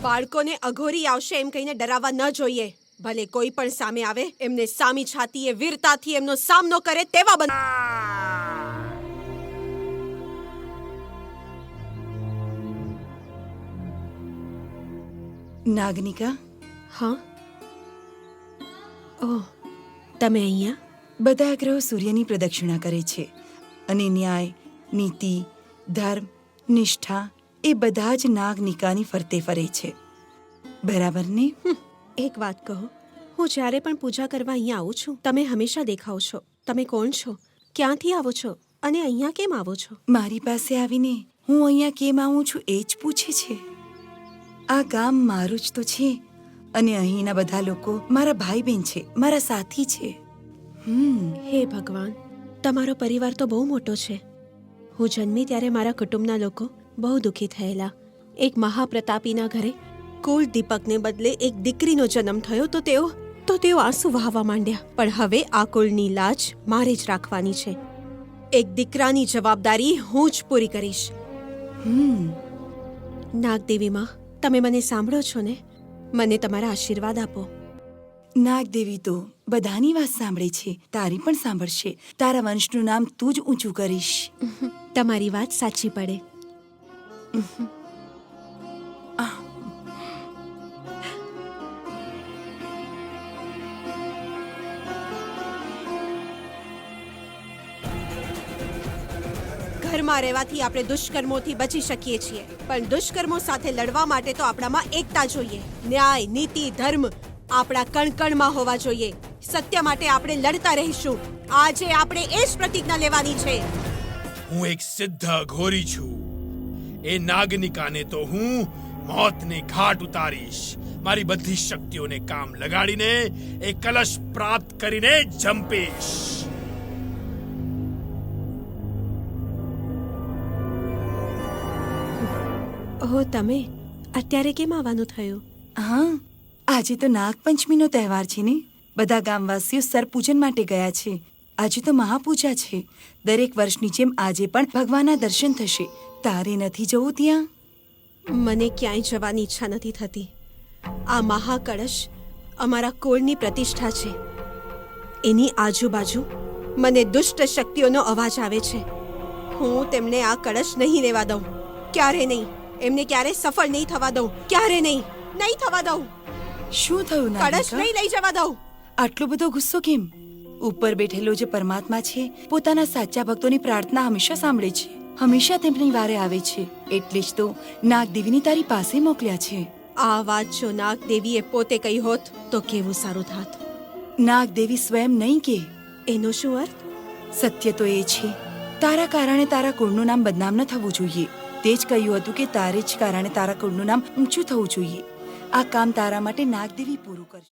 બાળકોને અઘોરી આવશે એમ કહીને ડરાવવા ન જોઈએ. ભલે કોઈ પણ સામે આવે એમને સામી છાતીએ વીરતાથી એમનો સામનો કરે તેવા બન. નાગનિકા, હા. ઓહ, તમે અહીંયા? બધા ગ્રહો સૂર્યની પ્રદક્ષિણા કરે છે અને ન્યાય, નીતિ, ધર્મ, નિષ્ઠા એ બધા જ નાગનિકાની ફરતે ફરે છે. બરાબર ને? એક વાત કહો, હું જ્યારે પણ પૂજા કરવા અહીંયા આવું છું તમે હંમેશા દેખાવ છો. તમે કોણ છો, ક્યાંથી આવો છો અને અહીંયા કેમ આવો છો? મારી પાસે આવીને હું અહીંયા કેમ આવું છું એ જ પૂછે છે. આ ગામ મારું જ તો છે અને અહીંના બધા લોકો મારા ભાઈ બહેન છે, મારા સાથી છે. હે ભગવાન, તમારો પરિવાર તો બહુ મોટો છે. હું જન્મી ત્યારે મારા કુટુંબના લોકો બહુ દુઃખી થયેલા. એક મહાપ્રતાપીના ઘરે કુલ દીપકને બદલે એક દીકરીનો જન્મ થયો તો તેઓ આંસુ વહાવા માંડ્યા. પણ હવે આ કુલની લાજ મારે જ રાખવાની છે. એક દીકરાની જવાબદારી હું જ પૂરી કરીશ. નાગદેવી માં, તમે મને સાંભળો છો ને? મને તમારા આશીર્વાદ આપો. નાગદેવી તો બધાની વાત સાંભળે છે, તારી પણ સાંભળશે. તારા વંશનું નામ તું જ ઊંચું કરીશ. તમારી વાત સાચી પડે. ઘરમાં રહેવાથી આપણે દુષ્કર્મોથી બચી શકીએ છીએ, પણ દુષ્કર્મો સાથે લડવા માટે તો આપણામાં એકતા જોઈએ. ન્યાય, નીતિ, ધર્મ આપણા કણકણમાં હોવા જોઈએ. સત્ય માટે આપણે લડતા રહીશું. આજે આપણે એ જ પ્રતિજ્ઞા લેવાની છે. હું એક સિદ્ધ અઘોરી છું. એ નાગનિકાને તો હું મોતને ઘાટ ઉતારીશ. મારી બધી શક્તિઓને કામ લગાડીને એ કલશ પ્રાપ્ત કરીને જંપીશ. ઓહ, તમે અત્યારે કેમ આવવાનું થયું? હા, આજે તો નાગપંચમીનો તહેવાર છે ને. બધા ગામવાસીઓ સરપૂજન માટે ગયા છે. આજે તો મહાપૂજા છે. દરેક વર્ષની જેમ આજે પણ ભગવાનના દર્શન થશે. તારે નથી જવું ત્યાં? મને ક્યાંય જવાની ઈચ્છા નથી થતી. આ મહાકળશ અમારા કુળની પ્રતિષ્ઠા છે. એની આજુબાજુ મને દુષ્ટ શક્તિઓનો અવાજ આવે છે. હું તેમને આ કળશ નહીં રહેવા દઉં. ક્યારે નહીં. એમને ક્યારે સફળ નહીં થવા દઉં. ક્યારે નહીં થવા દઉં. શું થયું કળશ નાગિકા? નહીં લઈ જવા દઉં. આટલો બધો ગુસ્સો કેમ? ઉપર બેઠેલો જે પરમાત્મા છે પોતાના સાચા ભક્તોની પ્રાર્થના હંમેશા સાંભળે છે, હંમેશા તેમની વારે આવે છે. એટલે જ તો નાગદેવીને તારી પાસે મોકલ્યા છે. આ વાત જો નાગદેવીએ પોતે કહી હોત તો કેવું સારું થાત. નાગદેવી સ્વયં નહીં કે. એનો શું અર્થ? સત્ય તો એ છે તારા કારણે તારા કુળનું નામ બદનામ ન થવું જોઈએ. તે જ કહ્યું હતું કે તારે જ કારણે તારા કુળનું નામ ઊંચું થવું જોઈએ. આ કામ તારા માટે નાગદેવી પૂરું કરશે.